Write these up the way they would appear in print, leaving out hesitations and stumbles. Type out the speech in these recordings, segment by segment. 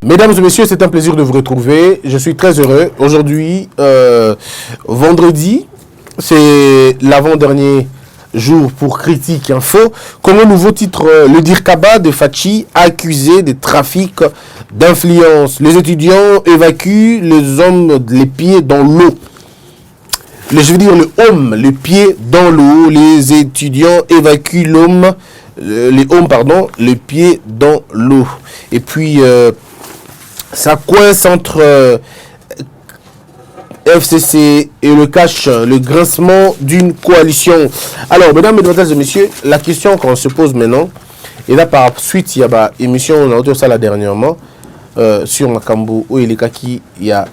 Mesdames et messieurs, c'est un plaisir de vous retrouver. Je suis très heureux. Aujourd'hui, vendredi, c'est l'avant-dernier jour pour Critique Info. Comme au nouveau titre, le Dirkaba de Fachi accusé de trafic d'influence. Les étudiants évacuent les hommes les pieds dans l'eau. Je veux dire le homme, les pieds dans l'eau. Les étudiants évacuent l'homme, les pieds dans l'eau. Et puis, ça coince entre FCC et le cash, le grincement d'une coalition. Alors, mesdames, mesdemoiselles et messieurs, la question qu'on se pose maintenant, et là par suite, il y a une émission, on a entendu ça là dernièrement, sur Makambo, où il y a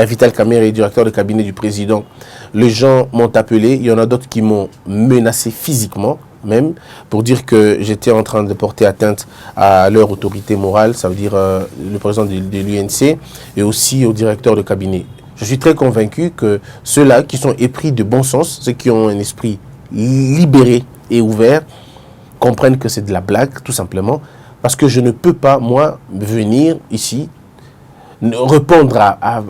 Vital Kamerhe, directeur de cabinet du président. Les gens m'ont appelé, il y en a d'autres qui m'ont menacé physiquement, même pour dire que j'étais en train de porter atteinte à leur autorité morale, ça veut dire le président de l'UNC et aussi au directeur de cabinet. Je suis très convaincu que ceux-là qui sont épris de bon sens, ceux qui ont un esprit libéré et ouvert, comprennent que c'est de la blague, tout simplement, parce que je ne peux pas, moi, venir ici répondre à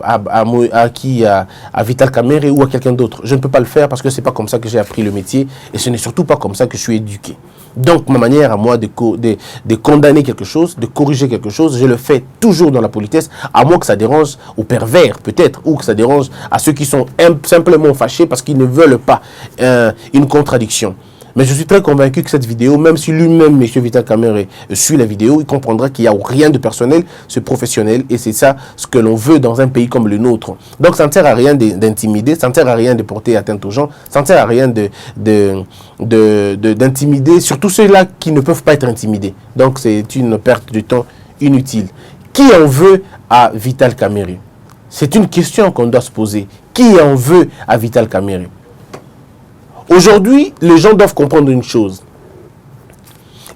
Vital Kamerhe ou à quelqu'un d'autre. Je ne peux pas le faire parce que c'est pas comme ça que j'ai appris le métier et ce n'est surtout pas comme ça que je suis éduqué. Donc ma manière à moi de condamner quelque chose, de corriger quelque chose, je le fais toujours dans la politesse, à moins que ça dérange aux pervers peut-être, ou que ça dérange à ceux qui sont simplement fâchés parce qu'ils ne veulent pas une contradiction. Mais je suis très convaincu que cette vidéo, même si lui-même, M. Vital Kamerhe, suit la vidéo, il comprendra qu'il n'y a rien de personnel, c'est professionnel, et c'est ça ce que l'on veut dans un pays comme le nôtre. Donc ça ne sert à rien d'intimider, ça ne sert à rien de porter atteinte aux gens, ça ne sert à rien d'intimider, surtout ceux-là qui ne peuvent pas être intimidés. Donc c'est une perte de temps inutile. Qui en veut à Vital Kamerhe? C'est une question qu'on doit se poser. Qui en veut à Vital Kamerhe? Aujourd'hui, les gens doivent comprendre une chose.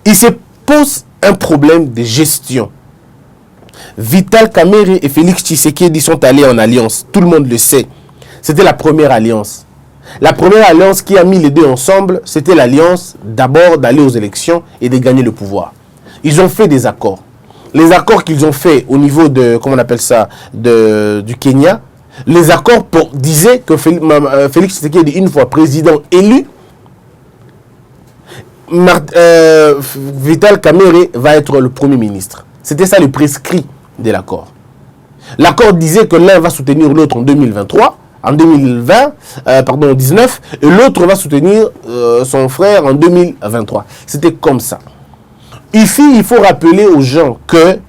Il se pose un problème de gestion. Vital Kamerhe et Félix Tshisekedi sont allés en alliance. Tout le monde le sait. C'était la première alliance. La première alliance qui a mis les deux ensemble, c'était l'alliance d'abord d'aller aux élections et de gagner le pouvoir. Ils ont fait des accords. Les accords qu'ils ont fait au niveau de, comment on appelle ça, du Kenya, les accords disaient que Félix Tshisekedi, une fois président élu, Vital Kamerhe va être le premier ministre. C'était ça le prescrit de l'accord. L'accord disait que l'un va soutenir l'autre en 2023, en 2019, et l'autre va soutenir son frère en 2023. C'était comme ça. Ici, il faut rappeler aux gens que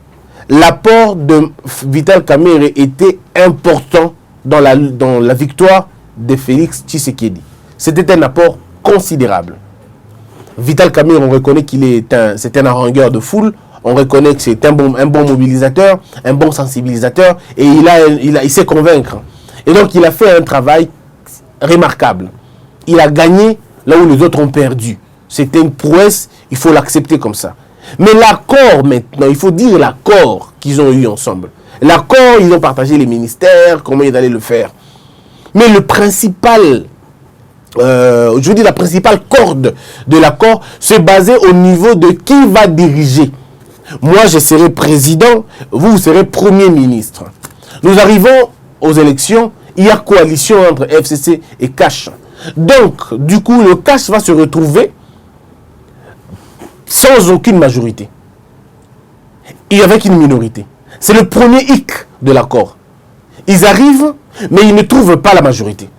l'apport de Vital Kamerhe était important dans la victoire de Félix Tshisekedi. C'était un apport considérable. Vital Kamerhe, on reconnaît c'est un harangueur de foule, on reconnaît que c'est un bon mobilisateur, un bon sensibilisateur, et il sait convaincre. Et donc il a fait un travail remarquable. Il a gagné là où les autres ont perdu. C'était une prouesse, il faut l'accepter comme ça. Mais l'accord maintenant, il faut dire l'accord qu'ils ont eu ensemble. L'accord, ils ont partagé les ministères, comment ils allaient le faire. Mais le principal, la principale corde de l'accord se basait au niveau de qui va diriger. Moi, je serai président, vous serez premier ministre. Nous arrivons aux élections, il y a coalition entre FCC et Cash. Donc, du coup, le Cash va se retrouver sans aucune majorité et avec une minorité. C'est le premier hic de l'accord. Ils arrivent, mais ils ne trouvent pas la majorité.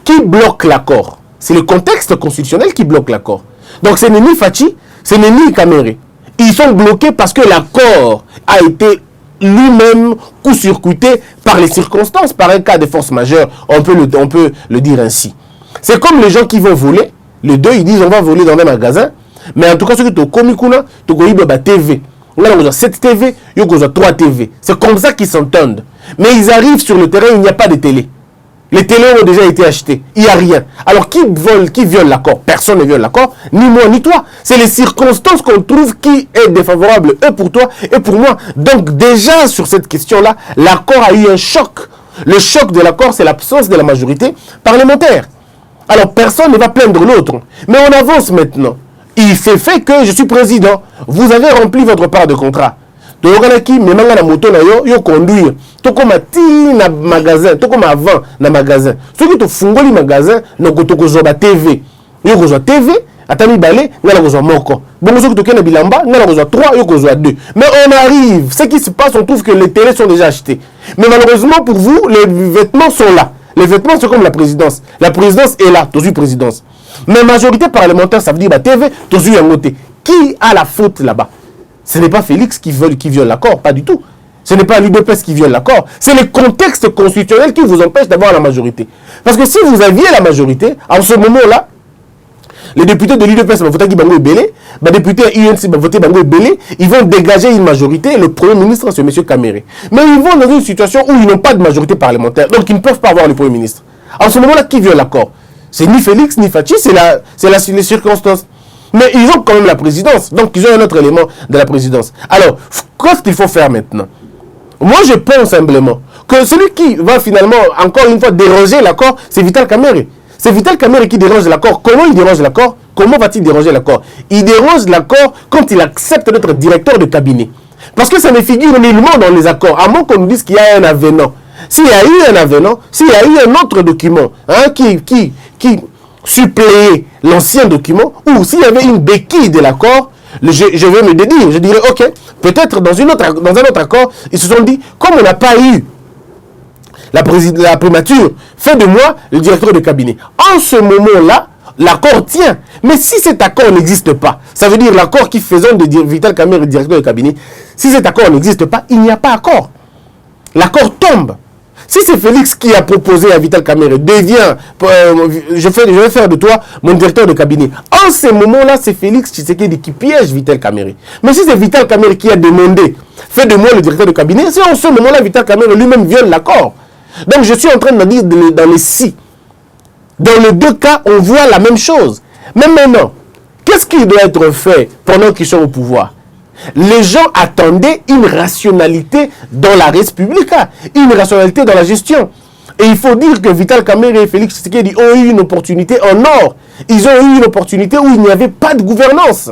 Qui bloque l'accord? C'est le contexte constitutionnel qui bloque l'accord. Donc ce n'est ni Fachi, ce n'est ni Kamerhe. Ils sont bloqués parce que l'accord a été lui-même court-circuité par les circonstances, par un cas de force majeure, on peut le dire ainsi. C'est comme les gens qui vont voler, les deux ils disent on va voler dans un magasin, mais en tout cas, ce que tu as commis, tu as TV. On a 7 TV, il y a 3 TV. C'est comme ça qu'ils s'entendent. Mais ils arrivent sur le terrain, il n'y a pas de télé. Les télés ont déjà été achetées. Il n'y a rien. Alors, qui viole l'accord? Personne ne viole l'accord, ni moi, ni toi. C'est les circonstances qu'on trouve qui est défavorable, eux pour toi et pour moi. Donc, déjà, sur cette question-là, l'accord a eu un choc. Le choc de l'accord, c'est l'absence de la majorité parlementaire. Alors, personne ne va plaindre l'autre. Mais on avance maintenant. Il fait que je suis président. Vous avez rempli votre part de contrat. toyokanaki memanga na moto na yo conduire tokoma ti na magasin tokoma avant na magasin soki tofungoli magasin noko tokozwa ba TV yo kozwa TV ata mibale nga na kozwa moko bongo soki tokende na bilamba nga na kozwa 3 yo kozwa 2 mais on arrive ce qui se passe on trouve que les télés sont déjà achetés mais malheureusement pour vous les vêtements sont là. Les vêtements c'est comme la présidence est là toujours présidence mais majorité parlementaire ça veut dire bah TV toujours un côté qui a la faute là-bas. Ce n'est pas Félix qui viole l'accord, pas du tout. Ce n'est pas l'UDPS qui viole l'accord. C'est le contexte constitutionnel qui vous empêche d'avoir la majorité. Parce que si vous aviez la majorité, en ce moment-là, les députés de l'UDPS vont voter Bango Ebele, les députés UNC vont voter Bango Ebele, ils vont dégager une majorité, le Premier ministre, c'est M. Kamere. Mais ils vont dans une situation où ils n'ont pas de majorité parlementaire, donc ils ne peuvent pas avoir le Premier ministre. En ce moment-là, qui viole l'accord? C'est ni Félix, ni Fachi, c'est les circonstances. Mais ils ont quand même la présidence. Donc, ils ont un autre élément de la présidence. Alors, qu'est-ce qu'il faut faire maintenant? Moi, je pense simplement que celui qui va finalement, encore une fois, déroger l'accord, c'est Vital Kamerhe. C'est Vital Kamerhe qui dérange l'accord. Comment il dérange l'accord? Comment va-t-il déranger l'accord? Il dérange l'accord quand il accepte d'être directeur de cabinet. Parce que ça ne figure nullement dans les accords, à moins qu'on nous dise qu'il y a un avenant. S'il y a eu un avenant, s'il y a eu un autre document qui suppléer l'ancien document, ou s'il y avait une béquille de l'accord, je vais me dédire, je dirais, ok, peut-être dans un autre accord, ils se sont dit, comme on n'a pas eu la primature, fait de moi le directeur de cabinet. En ce moment-là, l'accord tient. Mais si cet accord n'existe pas, ça veut dire l'accord qui faisait de Vital Kamerhe directeur de cabinet, si cet accord n'existe pas, il n'y a pas accord. L'accord tombe. Si c'est Félix qui a proposé à Vital Kamerhe, je vais faire de toi mon directeur de cabinet. En ce moment-là, c'est Félix Tshisekedi qui piège Vital Kamerhe. Mais si c'est Vital Kamerhe qui a demandé, fais de moi le directeur de cabinet, c'est en ce moment-là Vital Kamerhe lui-même viole l'accord. Donc je suis en train de dire dans les si. Dans les deux cas, on voit la même chose. Mais maintenant, qu'est-ce qui doit être fait pendant qu'ils sont au pouvoir? Les gens attendaient une rationalité dans la res publica, une rationalité dans la gestion. Et il faut dire que Vital Kamerhe et Félix Tshisekedi ont eu une opportunité en or. Ils ont eu une opportunité où il n'y avait pas de gouvernance.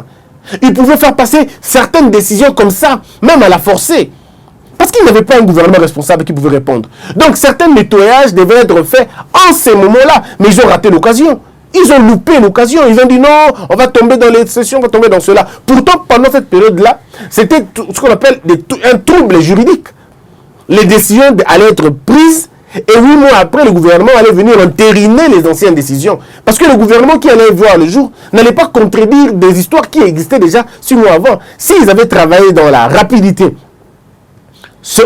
Ils pouvaient faire passer certaines décisions comme ça, même à la forcer. Parce qu'il n'y avait pas un gouvernement responsable qui pouvait répondre. Donc certains nettoyages devaient être faits en ces moments-là. Mais ils ont raté l'occasion. Ils ont loupé l'occasion. Ils ont dit non, on va tomber dans les sessions, on va tomber dans cela. Pourtant, pendant cette période-là, c'était ce qu'on appelle un trouble juridique. Les décisions allaient être prises et 8 mois après, le gouvernement allait venir entériner les anciennes décisions. Parce que le gouvernement qui allait voir le jour n'allait pas contredire des histoires qui existaient déjà 6 mois avant. S'ils avaient travaillé dans la rapidité,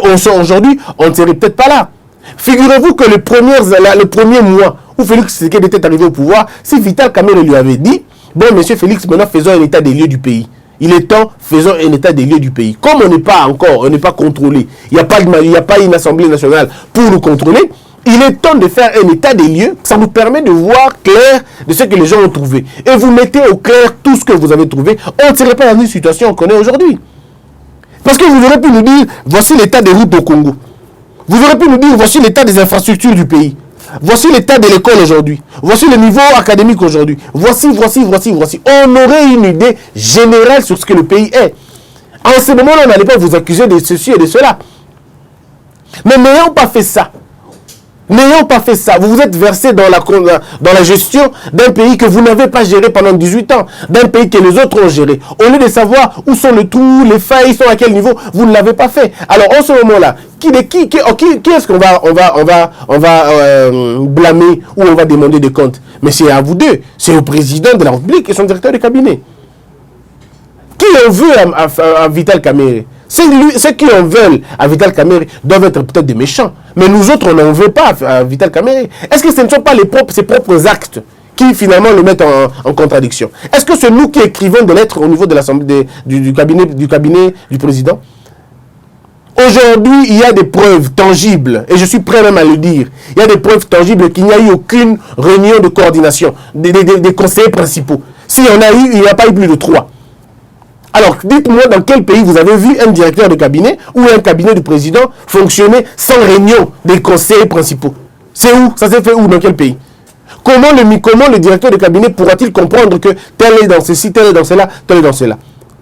aujourd'hui, on ne serait peut-être pas là. Figurez-vous que le premier mois où Félix Tshisekedi était arrivé au pouvoir, si Vital Kamerhe lui avait dit, bon, monsieur Félix, maintenant faisons un état des lieux du pays. Il est temps, faisons un état des lieux du pays. Comme on n'est pas contrôlé, il n'y a pas une assemblée nationale pour nous contrôler, il est temps de faire un état des lieux. Ça nous permet de voir clair de ce que les gens ont trouvé. Et vous mettez au clair tout ce que vous avez trouvé. On ne serait pas dans une situation qu'on est aujourd'hui. Parce que vous aurez pu nous dire, voici l'état des routes au Congo. Vous aurez pu nous dire, voici l'état des infrastructures du pays. Voici l'état de l'école aujourd'hui. Voici le niveau académique aujourd'hui. Voici. On aurait une idée générale sur ce que le pays est. En ce moment-là, on n'allait pas vous accuser de ceci et de cela. Mais n'ayant pas fait ça, vous vous êtes versé dans la gestion d'un pays que vous n'avez pas géré pendant 18 ans, d'un pays que les autres ont géré. Au lieu de savoir où sont les trous, les failles, sont à quel niveau, vous ne l'avez pas fait. Alors en ce moment-là, qui est-ce qu'on va blâmer ou on va demander des comptes? Mais c'est à vous deux, c'est au président de la République et son directeur de cabinet. Qui en veut à Vital Kamerhe? Ceux qui en veulent à Vital Kamerhe doivent être peut-être des méchants. Mais nous autres, on n'en veut pas à Vital Kamerhe. Est-ce que ce ne sont pas ses propres actes qui finalement le mettent en contradiction? Est-ce que c'est nous qui écrivons des lettres au niveau de l'Assemblée du cabinet du président? Aujourd'hui, il y a des preuves tangibles, et je suis prêt même à le dire, il y a des preuves tangibles qu'il n'y a eu aucune réunion de coordination des conseillers principaux. S'il y en a eu, il n'y a pas eu plus de 3. Alors, dites-moi dans quel pays vous avez vu un directeur de cabinet ou un cabinet du président fonctionner sans réunion des conseillers principaux? C'est où? Ça s'est fait où? Dans quel pays? Comment le directeur de cabinet pourra-t-il comprendre que tel est dans ceci, tel est dans cela, tel est dans cela?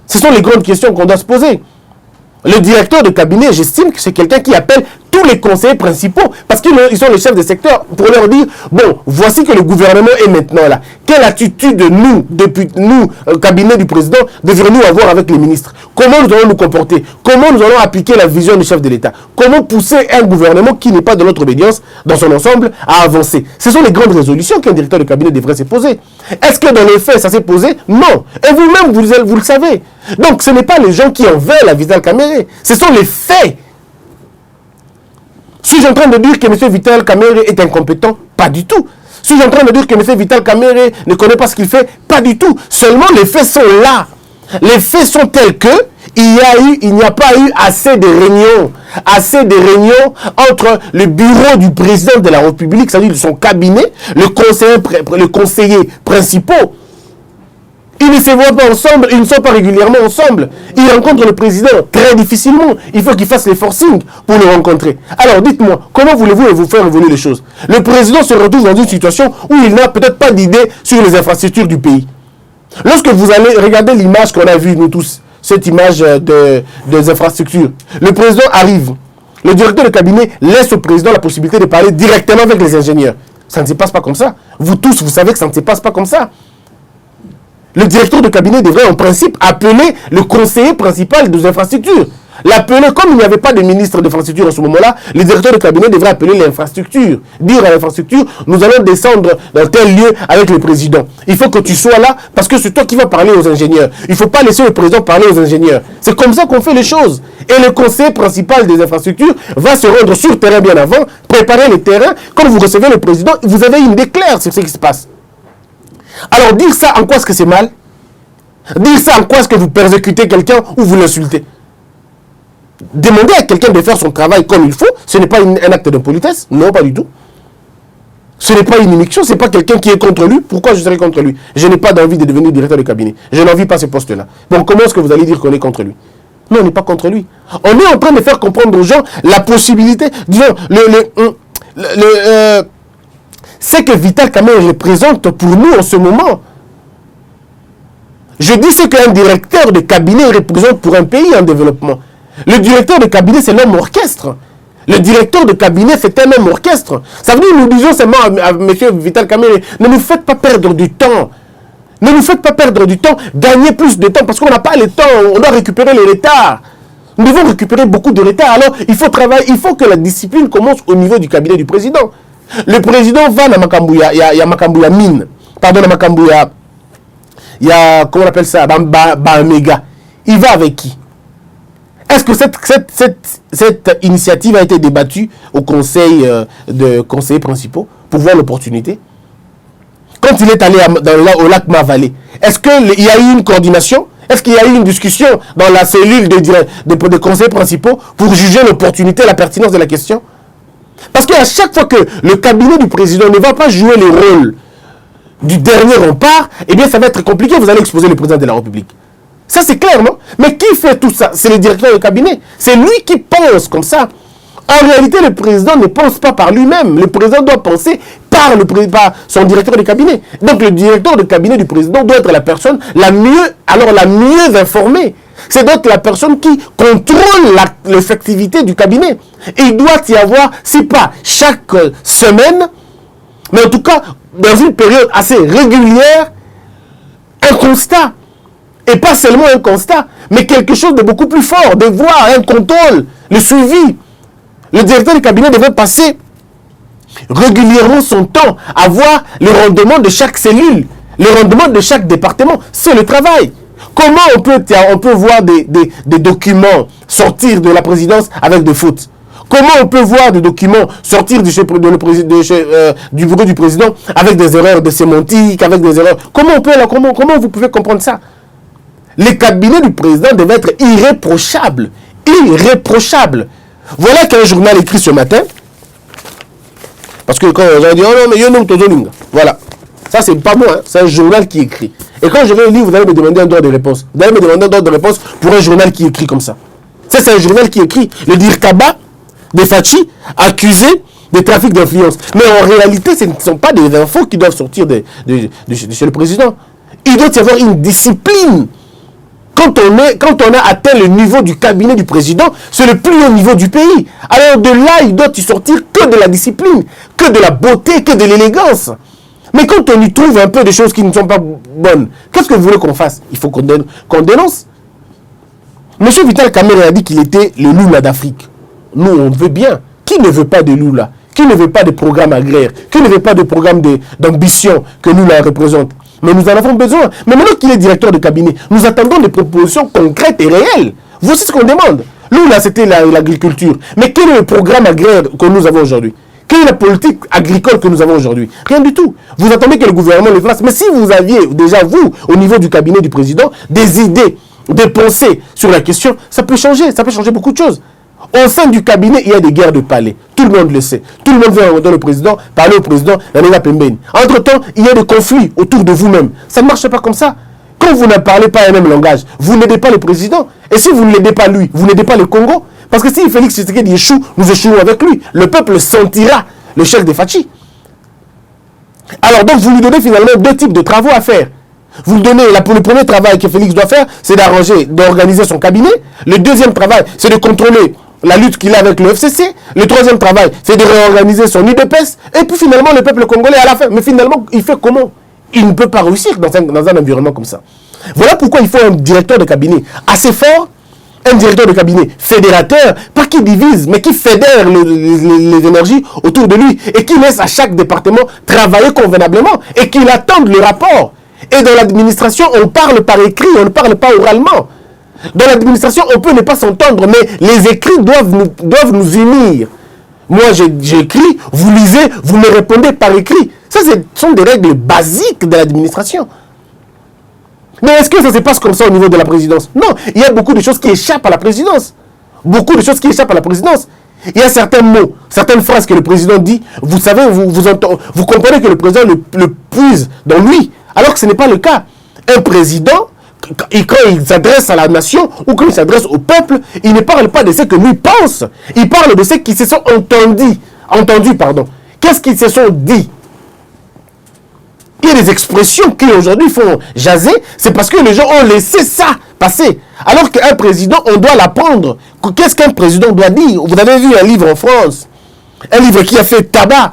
Ce sont les grandes questions qu'on doit se poser. Le directeur de cabinet, j'estime que c'est quelqu'un qui appelle tous les conseillers principaux, parce qu'ils sont les chefs de secteur, pour leur dire, bon, voici que le gouvernement est maintenant là. Quelle attitude nous, depuis nous, cabinet du président, devrions-nous avoir avec les ministres? Comment nous allons nous comporter? Comment nous allons appliquer la vision du chef de l'État? Comment pousser un gouvernement qui n'est pas de notre obédience, dans son ensemble, à avancer? Ce sont les grandes résolutions qu'un directeur de cabinet devrait se poser. Est-ce que dans les faits, ça s'est posé? Non. Et vous-même, vous le savez. Donc, ce n'est pas les gens qui en veulent à Vital Kamerhe. Ce sont les faits. Suis-je en train de dire que M. Vital Kamerhe est incompétent? Pas du tout. Suis-je en train de dire que M. Vital Kamerhe ne connaît pas ce qu'il fait? Pas du tout. Seulement, les faits sont là. Les faits sont tels que il n'y a pas eu assez de réunions entre le bureau du président de la République, c'est-à-dire son cabinet, le conseiller principaux. Ils ne se voient pas ensemble, ils ne sont pas régulièrement ensemble. Ils rencontrent le président très difficilement. Il faut qu'ils fassent les forcings pour le rencontrer. Alors dites-moi, comment voulez-vous vous faire évoluer les choses? Le président se retrouve dans une situation où il n'a peut-être pas d'idée sur les infrastructures du pays. Lorsque vous allez regarder l'image qu'on a vue, nous tous, cette image des infrastructures, le président arrive. Le directeur de cabinet laisse au président la possibilité de parler directement avec les ingénieurs. Ça ne se passe pas comme ça. Vous tous, vous savez que ça ne se passe pas comme ça. Le directeur de cabinet devrait en principe appeler le conseiller principal des infrastructures. L'appeler, comme il n'y avait pas de ministre d'infrastructure à ce moment-là, le directeur de cabinet devrait appeler l'infrastructure. Dire à l'infrastructure, nous allons descendre dans tel lieu avec le président. Il faut que tu sois là parce que c'est toi qui vas parler aux ingénieurs. Il ne faut pas laisser le président parler aux ingénieurs. C'est comme ça qu'on fait les choses. Et le conseiller principal des infrastructures va se rendre sur le terrain bien avant, préparer le terrain. Quand vous recevez le président, vous avez une idée claire sur ce qui se passe. Alors dire ça, en quoi est-ce que c'est mal? Dire ça, en quoi est-ce que vous persécutez quelqu'un ou vous l'insultez? Demander à quelqu'un de faire son travail comme il faut, ce n'est pas un acte d'impolitesse. Non, pas du tout. Ce n'est pas une immixtion, ce n'est pas quelqu'un qui est contre lui. Pourquoi je serais contre lui? Je n'ai pas d'envie de devenir directeur de cabinet. Je n'envie pas ce poste-là. Bon, comment est-ce que vous allez dire qu'on est contre lui? Non, on n'est pas contre lui. On est en train de faire comprendre aux gens la possibilité, disons, ce que Vital Kamerhe représente pour nous en ce moment. Je dis ce qu'un directeur de cabinet représente pour un pays en développement. Le directeur de cabinet, c'est l'homme orchestre. Le directeur de cabinet, c'est un homme orchestre. Ça veut dire, nous disons seulement à M. Vital Kamerhe, ne nous faites pas perdre du temps. Ne nous faites pas perdre du temps, gagnez plus de temps, parce qu'on n'a pas le temps, on doit récupérer les retards. Nous devons récupérer beaucoup de retard. Alors, il faut travailler, il faut que la discipline commence au niveau du cabinet du président. Le président va dans Makambouya, il y a Makambouya mine. Pardon, dans Makambouya, il y a, comment on appelle ça, Bamega. Il va avec qui? Est-ce que cette initiative a été débattue au conseil de conseillers principaux pour voir l'opportunité? Quand il est allé au lac Mavalé, est-ce qu'il y a eu une coordination? Est-ce qu'il y a eu une discussion dans la cellule des conseillers principaux pour juger l'opportunité, la pertinence de la question? Parce qu'à chaque fois que le cabinet du président ne va pas jouer le rôle du dernier rempart, eh bien ça va être compliqué, vous allez exposer le président de la République. Ça c'est clair, non? Mais qui fait tout ça? C'est le directeur de cabinet. C'est lui qui pense comme ça. En réalité, le président ne pense pas par lui-même. Le président doit penser par son directeur de cabinet. Donc le directeur de cabinet du président doit être la personne la mieux informée. C'est donc la personne qui contrôle l'effectivité du cabinet. Et il doit y avoir, si pas chaque semaine, mais en tout cas, dans une période assez régulière, un constat. Et pas seulement un constat, mais quelque chose de beaucoup plus fort, de voir un contrôle, le suivi. Le directeur du cabinet devrait passer régulièrement son temps à voir le rendement de chaque cellule, le rendement de chaque département. C'est le travail. Comment on peut voir des documents sortir de la présidence avec des fautes? Comment on peut voir des documents sortir du bureau du président avec des erreurs de sémantique, avec des erreurs? Comment vous pouvez comprendre ça? Le cabinet du président devait être irréprochable. Irréprochable. Voilà qu'un journal écrit ce matin. Parce que quand on dit, oh non, mais il y a un autre. Voilà. Ça, c'est pas moi, hein. C'est un journal qui écrit. Et quand je vais le lire, vous allez me demander un droit de réponse. Vous allez me demander un droit de réponse pour un journal qui écrit comme ça. Ça, c'est un journal qui écrit. Le Dirkaba de Fachi, accusé de trafic d'influence. Mais en réalité, ce ne sont pas des infos qui doivent sortir de chez le président. Il doit y avoir une discipline. quand on a atteint le niveau du cabinet du président, c'est le plus haut niveau du pays. Alors de là, il doit y sortir que de la discipline, que de la beauté, que de l'élégance. Mais quand on y trouve un peu de choses qui ne sont pas bonnes, qu'est-ce que vous voulez qu'on fasse? Il faut qu'on dénonce. Monsieur Vital Kamerhe a dit qu'il était le Lula d'Afrique. Nous, on veut bien. Qui ne veut pas de Lula? Qui ne veut pas de programme agraire? Qui ne veut pas de programme d'ambition que Lula représente? Mais nous en avons besoin. Mais maintenant qu'il est directeur de cabinet, nous attendons des propositions concrètes et réelles. Voici ce qu'on demande. Lula, c'était l'agriculture. Mais quel est le programme agraire que nous avons aujourd'hui? Quelle est la politique agricole que nous avons aujourd'hui? Rien du tout. Vous attendez que le gouvernement le fasse. Mais si vous aviez déjà, vous, au niveau du cabinet du président, des idées, des pensées sur la question, ça peut changer beaucoup de choses. Au sein du cabinet, il y a des guerres de palais. Tout le monde le sait. Tout le monde veut rencontrer le président, parler au président, la Pembeni. Entre-temps, il y a des conflits autour de vous-même. Ça ne marche pas comme ça. Quand vous ne parlez pas le même langage, vous n'aidez pas le président. Et si vous ne l'aidez pas lui, vous n'aidez pas le Congo. Parce que si Félix Tshisekedi échoue, nous échouons avec lui. Le peuple sentira le chef de Fachi. Alors donc, vous lui donnez finalement deux types de travaux à faire. Vous lui donnez, le premier travail que Félix doit faire, c'est d'organiser son cabinet. Le deuxième travail, c'est de contrôler la lutte qu'il a avec le FCC. Le troisième travail, c'est de réorganiser son UDPS. Et puis finalement, le peuple congolais à la fin. Mais finalement, il fait comment? Il ne peut pas réussir dans un environnement comme ça. Voilà pourquoi il faut un directeur de cabinet assez fort, un directeur de cabinet fédérateur, pas qui divise, mais qui fédère les énergies autour de lui et qui laisse à chaque département travailler convenablement et qu'il attende le rapport. Et dans l'administration, on parle par écrit, on ne parle pas oralement. Dans l'administration, on peut ne pas s'entendre, mais les écrits doivent nous unir. Moi, j'écris, vous lisez, vous me répondez par écrit. Ça, ce sont des règles basiques de l'administration. Mais est-ce que ça se passe comme ça au niveau de la présidence? Non, il y a beaucoup de choses qui échappent à la présidence. Beaucoup de choses qui échappent à la présidence. Il y a certains mots, certaines phrases que le président dit, vous savez, vous comprenez que le président le puise dans lui, alors que ce n'est pas le cas. Un président, quand il s'adresse à la nation ou quand il s'adresse au peuple, il ne parle pas de ce que lui pense. Il parle de ceux qui se sont entendus. Qu'est-ce qu'ils se sont dit? Il y a des expressions qui aujourd'hui font jaser, c'est parce que les gens ont laissé ça passer. Alors qu'un président, on doit l'apprendre. Qu'est-ce qu'un président doit dire? Vous avez vu un livre en France, un livre qui a fait tabac.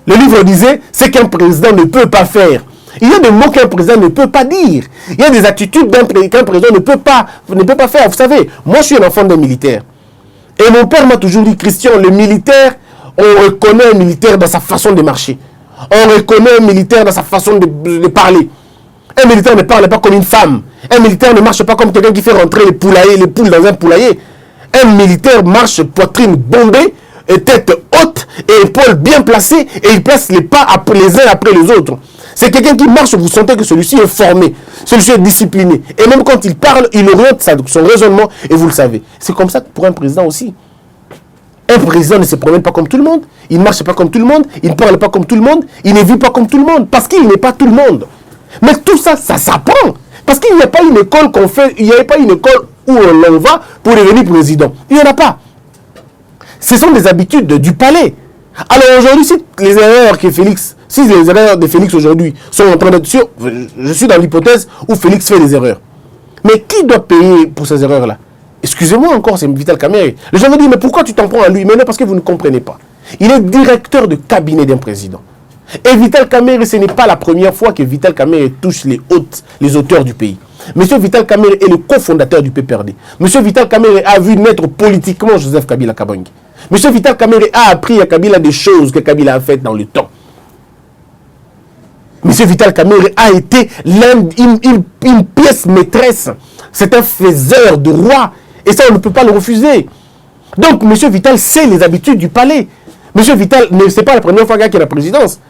Le livre disait, c'est qu'un président ne peut pas faire. Il y a des mots qu'un président ne peut pas dire. Il y a des attitudes qu'un président ne peut pas faire. Vous savez, moi je suis un enfant d'un militaire. Et mon père m'a toujours dit, Christian, le militaire, on reconnaît un militaire dans sa façon de marcher. On reconnaît un militaire dans sa façon de parler. Un militaire ne parle pas comme une femme. Un militaire ne marche pas comme quelqu'un qui fait rentrer les poules dans un poulailler. Un militaire marche poitrine bombée, et tête haute et épaules bien placées et il place les pas les uns après les autres. C'est quelqu'un qui marche, vous sentez que celui-ci est formé, celui-ci est discipliné. Et même quand il parle, il oriente son raisonnement et vous le savez. C'est comme ça pour un président aussi. Un président ne se promène pas comme tout le monde, il ne marche pas comme tout le monde, il ne parle pas comme tout le monde, il ne vit pas comme tout le monde, parce qu'il n'est pas tout le monde. Mais tout ça, ça s'apprend. Parce qu'il n'y a pas une école qu'on fait, il n'y a pas une école où l'on va pour devenir président. Il n'y en a pas. Ce sont des habitudes du palais. Alors aujourd'hui, si les erreurs de Félix aujourd'hui sont en train d'être sûres, je suis dans l'hypothèse où Félix fait des erreurs. Mais qui doit payer pour ces erreurs-là? Excusez-moi encore, c'est Vital Kamerhe. Les gens me disent, mais pourquoi tu t'en prends à lui? Mais non, parce que vous ne comprenez pas. Il est directeur de cabinet d'un président. Et Vital Kamerhe, ce n'est pas la première fois que Vital Kamerhe touche les auteurs du pays. Monsieur Vital Kamerhe est le cofondateur du PPRD. Monsieur Vital Kamerhe a vu naître politiquement Joseph Kabila Kabange. Monsieur Vital Kamerhe a appris à Kabila des choses que Kabila a faites dans le temps. Monsieur Vital Kamerhe a été une pièce maîtresse. C'est un faiseur de roi. Et ça, on ne peut pas le refuser. Donc, Monsieur Vital sait les habitudes du palais. Monsieur Vital, ce n'est pas la première fois qu'il est à la présidence.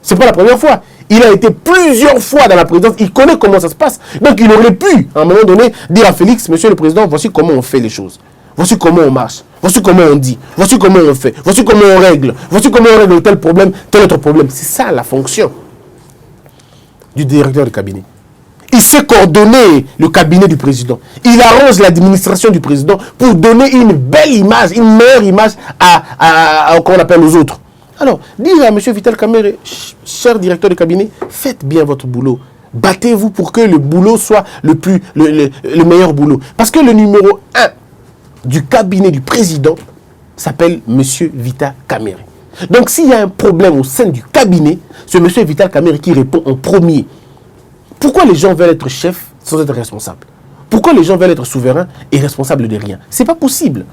Ce n'est pas la première fois. Il a été plusieurs fois dans la présidence. Il connaît comment ça se passe. Donc, il aurait pu, à un moment donné, dire à Félix, Monsieur le Président, voici comment on fait les choses. Voici comment on marche. Voici comment on dit. Voici comment on fait. Voici comment on règle. Voici comment on règle tel problème, tel autre problème. C'est ça la fonction du directeur de cabinet. Il sait coordonner le cabinet du président. Il arrange l'administration du président pour donner une belle image, une meilleure image qu'on appelle aux autres. Alors, dire à M. Vital Kamerhe, cher directeur de cabinet, faites bien votre boulot. Battez-vous pour que le boulot soit le meilleur boulot. Parce que le numéro 1 du cabinet du président s'appelle M. Vital Kamerhe. Donc s'il y a un problème au sein du cabinet, c'est M. Vital Kamerhe qui répond en premier. Pourquoi les gens veulent être chefs sans être responsables? Pourquoi les gens veulent être souverains et responsables de rien? C'est pas possible.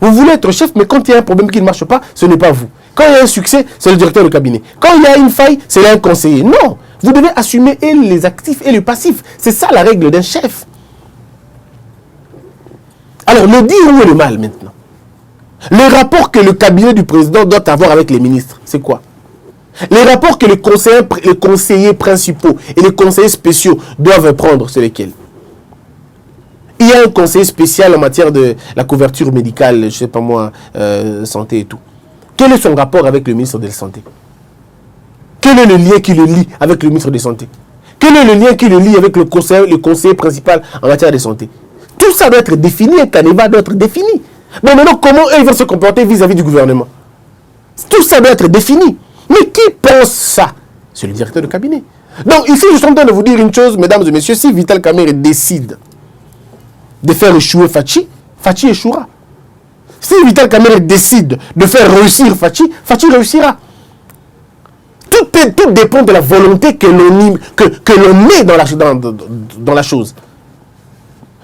Vous voulez être chef, mais quand il y a un problème qui ne marche pas, ce n'est pas vous. Quand il y a un succès, c'est le directeur de cabinet. Quand il y a une faille, c'est un conseiller. Non, vous devez assumer et les actifs et le passif. C'est ça la règle d'un chef. Alors, le dire où est le mal maintenant? Les rapports que le cabinet du président doit avoir avec les ministres, c'est quoi? Les rapports que les conseillers principaux et les conseillers spéciaux doivent prendre, c'est lesquels? Il y a un conseiller spécial en matière de la couverture médicale, je ne sais pas moi, santé et tout. Quel est son rapport avec le ministre de la Santé? Quel est le lien qui le lie avec le ministre de la Santé? Quel est le lien qui le lie avec le conseiller principal en matière de santé? Tout ça doit être défini, un canevas doit être défini. Mais maintenant, comment eux vont se comporter vis-à-vis du gouvernement? Tout ça doit être défini. Mais qui pense ça? C'est le directeur de cabinet. Donc ici, je suis en train de vous dire une chose, mesdames et messieurs, si Vital Kamerhe décide de faire échouer Fachi, Fachi échouera. Si Vital Kamerhe décide de faire réussir Fachi, Fachi réussira. Tout dépend de la volonté que l'on met dans la chose.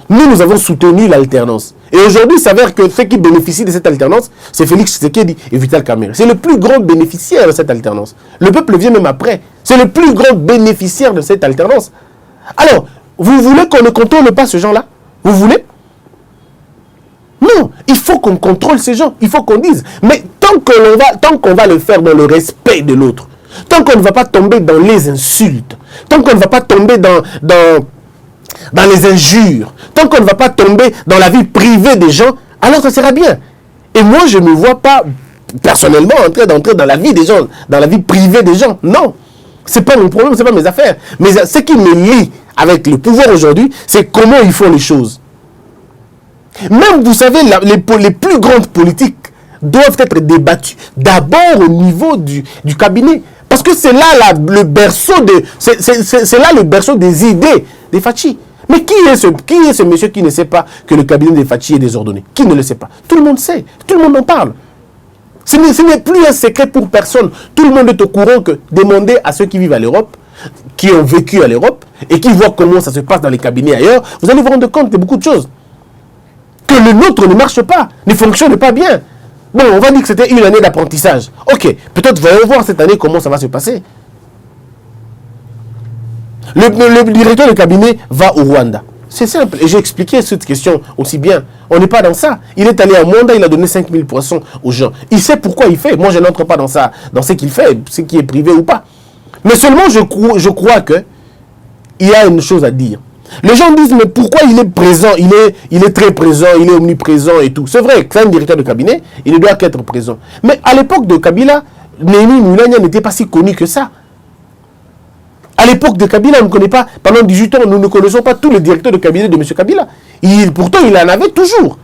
Nous avons soutenu l'alternance. Et aujourd'hui, il s'avère que ceux qui bénéficient de cette alternance, c'est Félix Tshisekedi et Vital Kamerhe. C'est le plus grand bénéficiaire de cette alternance. Le peuple vient même après. C'est le plus grand bénéficiaire de cette alternance. Alors, vous voulez qu'on ne contrôle pas ce gens-là? Vous voulez? Non, il faut qu'on contrôle ces gens. Il faut qu'on dise. Mais tant qu'on va le faire dans le respect de l'autre, tant qu'on ne va pas tomber dans les insultes, tant qu'on ne va pas tomber dans les injures, tant qu'on ne va pas tomber dans la vie privée des gens, alors ça sera bien. Et moi, je ne me vois pas personnellement d'entrer dans la vie des gens, dans la vie privée des gens. Non, c'est pas mon problème, c'est pas mes affaires. Mais ce qui me lie avec le pouvoir aujourd'hui, c'est comment ils font les choses. Même, vous savez, les plus grandes politiques doivent être débattues d'abord au niveau du cabinet. Parce que c'est là le berceau c'est là le berceau des idées des Fachi. Mais qui est ce monsieur qui ne sait pas que le cabinet des Fachi est désordonné? Qui ne le sait pas? Tout le monde sait. Tout le monde en parle. Ce n'est plus un secret pour personne. Tout le monde est au courant que demander à ceux qui vivent à l'Europe, qui ont vécu à l'Europe, et qui voient comment ça se passe dans les cabinets ailleurs, vous allez vous rendre compte de beaucoup de choses. Que le nôtre ne marche pas, ne fonctionne pas bien. Bon, on va dire que c'était une année d'apprentissage. Ok, peut-être vous allez voir cette année comment ça va se passer. Le directeur de cabinet va au Rwanda. C'est simple. Et j'ai expliqué cette question aussi bien. On n'est pas dans ça. Il est allé à Mwanda, il a donné 5000 poissons aux gens. Il sait pourquoi il fait. Moi, je n'entre pas dans ce qu'il fait, ce qui est privé ou pas. Mais seulement, je crois que il y a une chose à dire. Les gens disent, mais pourquoi il est présent? Il est très présent, il est omniprésent et tout. C'est vrai, c'est un directeur de cabinet, il ne doit qu'être présent. Mais à l'époque de Kabila, Némi Moulania n'était pas si connu que ça. À l'époque de Kabila, on ne connaît pas, pendant 18 ans, nous ne connaissons pas tous les directeurs de cabinet de M. Kabila. Pourtant, il en avait toujours.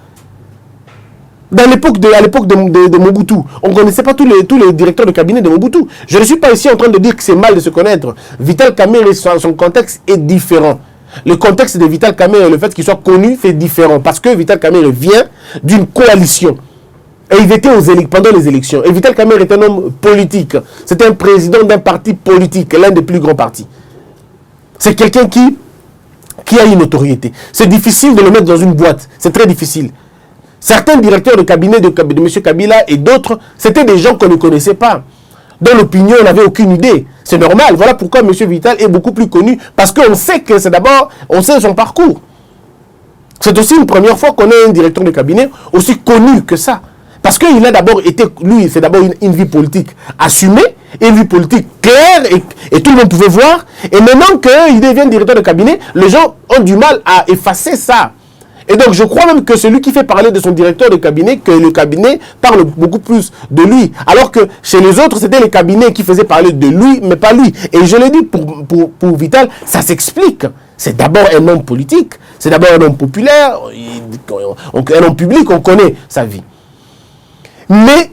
À l'époque de Mobutu, on ne connaissait pas tous les directeurs de cabinet de Mobutu. Je ne suis pas ici en train de dire que c'est mal de se connaître. Vital Kamerhe, son contexte est différent. Le contexte de Vital Kamerhe, le fait qu'il soit connu, fait différent. Parce que Vital Kamerhe vient d'une coalition. Et il était pendant les élections. Et Vital Kamerhe est un homme politique. C'est un président d'un parti politique, l'un des plus grands partis. C'est quelqu'un qui a une notoriété. C'est difficile de le mettre dans une boîte. C'est très difficile. Certains directeurs de cabinet de M. Kabila et d'autres, c'était des gens qu'on ne connaissait pas. Dans l'opinion, on n'avait aucune idée. C'est normal. Voilà pourquoi M. Vital est beaucoup plus connu. Parce qu'on sait que c'est d'abord, on sait son parcours. C'est aussi une première fois qu'on a un directeur de cabinet aussi connu que ça. Parce qu'il a d'abord été, lui, c'est d'abord une vie politique assumée, une vie politique claire, et tout le monde pouvait voir. Et maintenant qu'il devient directeur de cabinet, les gens ont du mal à effacer ça. Et donc, je crois même que celui qui fait parler de son directeur de cabinet, que le cabinet parle beaucoup plus de lui. Alors que chez les autres, c'était le cabinet qui faisait parler de lui, mais pas lui. Et je l'ai dit, pour Vital, ça s'explique. C'est d'abord un homme politique, c'est d'abord un homme populaire, un homme public, on connaît sa vie. Mais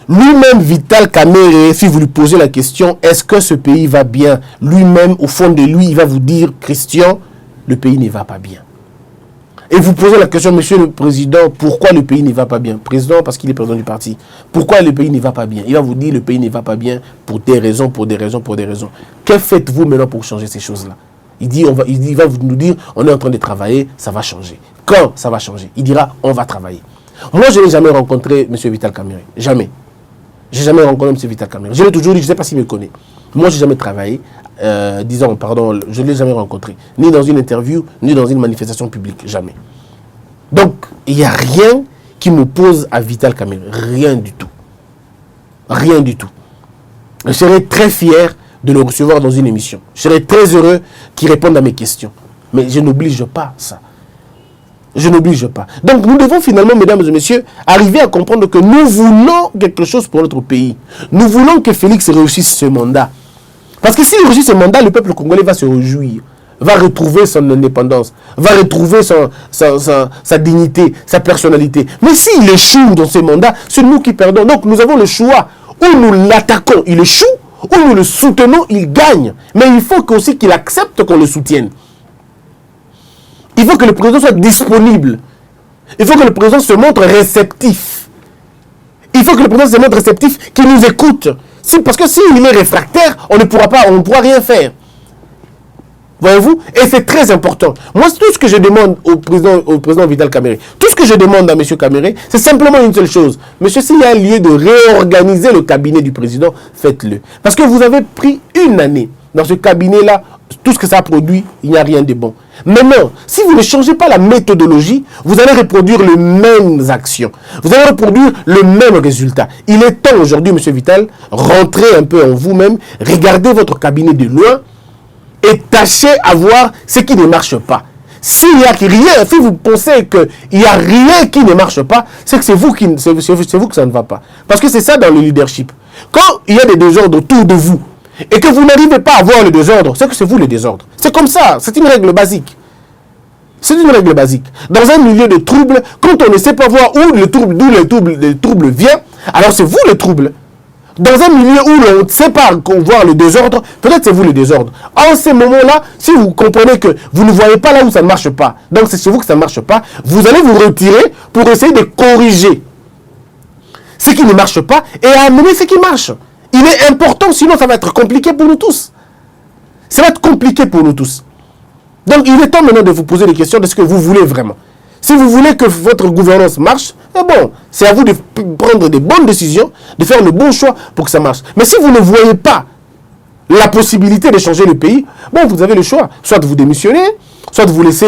Lui-même, Vital Kamerhe, si vous lui posez la question, est-ce que ce pays va bien? Lui-même, au fond de lui, il va vous dire, Christian, le pays ne va pas bien. Et vous posez la question, monsieur le président, pourquoi le pays ne va pas bien? Président, parce qu'il est président du parti. Pourquoi le pays ne va pas bien? Il va vous dire, le pays ne va pas bien pour des raisons, pour des raisons, pour des raisons. Que faites-vous maintenant pour changer ces choses-là? Il va nous dire, on est en train de travailler, ça va changer. Quand ça va changer? Il dira, on va travailler. Moi, je n'ai jamais rencontré monsieur Vital Kamerhe. Jamais. Je n'ai jamais rencontré M. Vital Kamerhe. Je l'ai toujours dit, je ne sais pas s'il me connaît. Moi, je n'ai jamais travaillé, je ne l'ai jamais rencontré. Ni dans une interview, ni dans une manifestation publique. Jamais. Donc, il n'y a rien qui m'oppose à Vital Kamerhe. Rien du tout. Rien du tout. Je serais très fier de le recevoir dans une émission. Je serais très heureux qu'il réponde à mes questions. Mais je n'oblige pas ça. Je n'oblige pas. Donc nous devons finalement, mesdames et messieurs, arriver à comprendre que nous voulons quelque chose pour notre pays. Nous voulons que Félix réussisse ce mandat. Parce que s'il réussit ce mandat, le peuple congolais va se réjouir, va retrouver son indépendance, va retrouver sa dignité, sa personnalité. Mais s'il échoue dans ce mandat, c'est nous qui perdons. Donc nous avons le choix. Ou nous l'attaquons, il échoue, ou nous le soutenons, il gagne. Mais il faut aussi qu'il accepte qu'on le soutienne. Il faut que le président soit disponible. Il faut que le président se montre réceptif. Il faut que le président se montre réceptif, qu'il nous écoute. Parce que s'il est réfractaire, on ne pourra rien faire. Voyez-vous? Et c'est très important. Moi, tout ce que je demande au président Vital Kamerhe, tout ce que je demande à M. Kamerhe, c'est simplement une seule chose. Monsieur, s'il y a lieu de réorganiser le cabinet du président, faites-le. Parce que vous avez pris une année dans ce cabinet-là, tout ce que ça a produit, il n'y a rien de bon. Maintenant, si vous ne changez pas la méthodologie, vous allez reproduire les mêmes actions. Vous allez reproduire le même résultat. Il est temps aujourd'hui, M. Vital, rentrez un peu en vous-même, regardez votre cabinet de loin et tâchez à voir ce qui ne marche pas. S'il n'y a rien, si vous pensez qu'il n'y a rien qui ne marche pas, c'est que c'est vous que ça ne va pas. Parce que c'est ça dans le leadership. Quand il y a des désordres autour de vous, et que vous n'arrivez pas à voir le désordre, c'est que c'est vous le désordre. C'est comme ça, c'est une règle basique. C'est une règle basique. Dans un milieu de trouble, quand on ne sait pas voir d'où le trouble vient, alors c'est vous le trouble. Dans un milieu où on ne sait pas voir le désordre, peut-être c'est vous le désordre. En ces moments-là, si vous comprenez que vous ne voyez pas là où ça ne marche pas, donc c'est chez vous que ça ne marche pas, vous allez vous retirer pour essayer de corriger ce qui ne marche pas et amener ce qui marche. Il est important, sinon ça va être compliqué pour nous tous. Ça va être compliqué pour nous tous. Donc il est temps maintenant de vous poser des questions de ce que vous voulez vraiment. Si vous voulez que votre gouvernance marche, bon, c'est à vous de prendre des bonnes décisions, de faire le bon choix pour que ça marche. Mais si vous ne voyez pas la possibilité de changer le pays, bon, vous avez le choix. Soit vous démissionnez, soit vous laissez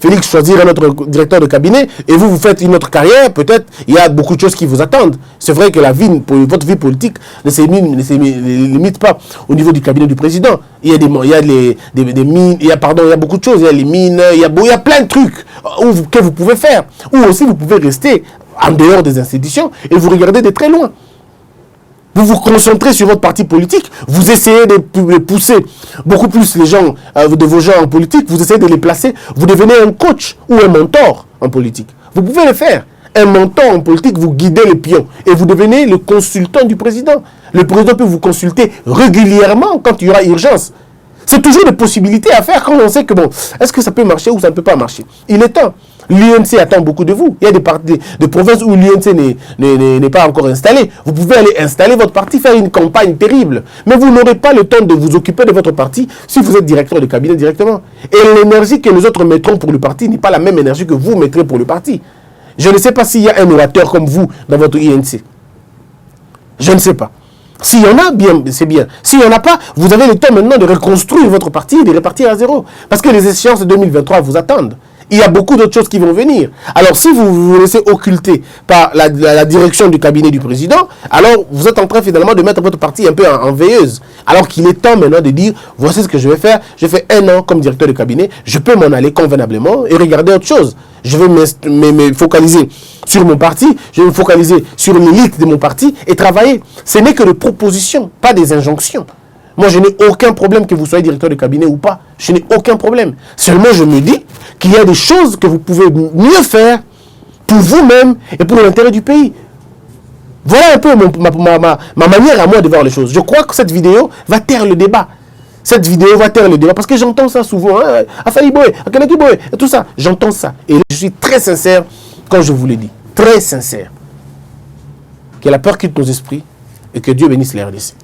Félix choisir un autre directeur de cabinet et vous faites une autre carrière. Peut-être il y a beaucoup de choses qui vous attendent. C'est vrai que votre vie politique ne se limite pas au niveau du cabinet du président. Il y a des mines, il y a beaucoup de choses. Il y a les mines, il y a plein de trucs que vous pouvez faire. Ou aussi vous pouvez rester en dehors des institutions et vous regardez de très loin. Vous vous concentrez sur votre parti politique, vous essayez de pousser beaucoup plus les gens de vos gens en politique, vous essayez de les placer, vous devenez un coach ou un mentor en politique. Vous pouvez le faire. Un mentor en politique, vous guidez les pions et vous devenez le consultant du président. Le président peut vous consulter régulièrement quand il y aura urgence. C'est toujours des possibilités à faire quand on sait que, bon, est-ce que ça peut marcher ou ça ne peut pas marcher. Il est temps. L'UNC attend beaucoup de vous. Il y a des provinces où l'UNC n'est pas encore installé. Vous pouvez aller installer votre parti, faire une campagne terrible. Mais vous n'aurez pas le temps de vous occuper de votre parti si vous êtes directeur de cabinet directement. Et l'énergie que les autres mettront pour le parti n'est pas la même énergie que vous mettrez pour le parti. Je ne sais pas s'il y a un orateur comme vous dans votre INC. Je ne sais pas. S'il y en a, bien, c'est bien. S'il n'y en a pas, vous avez le temps maintenant de reconstruire votre parti et de repartir à zéro. Parce que les échéances de 2023 vous attendent. Il y a beaucoup d'autres choses qui vont venir. Alors, si vous vous laissez occulter par la direction du cabinet du président, alors vous êtes en train finalement de mettre votre parti un peu en veilleuse. Alors qu'il est temps maintenant de dire, voici ce que je vais faire. J'ai fait 1 an comme directeur de cabinet. Je peux m'en aller convenablement et regarder autre chose. Je vais me focaliser sur mon parti. Je vais me focaliser sur l'élite de mon parti et travailler. Ce n'est que des propositions, pas des injonctions. Moi, je n'ai aucun problème que vous soyez directeur de cabinet ou pas. Je n'ai aucun problème. Seulement, je me dis qu'il y a des choses que vous pouvez mieux faire pour vous-même et pour l'intérêt du pays. Voilà un peu ma manière à moi de voir les choses. Je crois que cette vidéo va taire le débat. Cette vidéo va taire le débat parce que j'entends ça souvent. Hein, Afaïboy, Akanakiboy, tout ça. J'entends ça. Et je suis très sincère quand je vous le dis. Très sincère. Que la peur quitte nos esprits et que Dieu bénisse les RDC.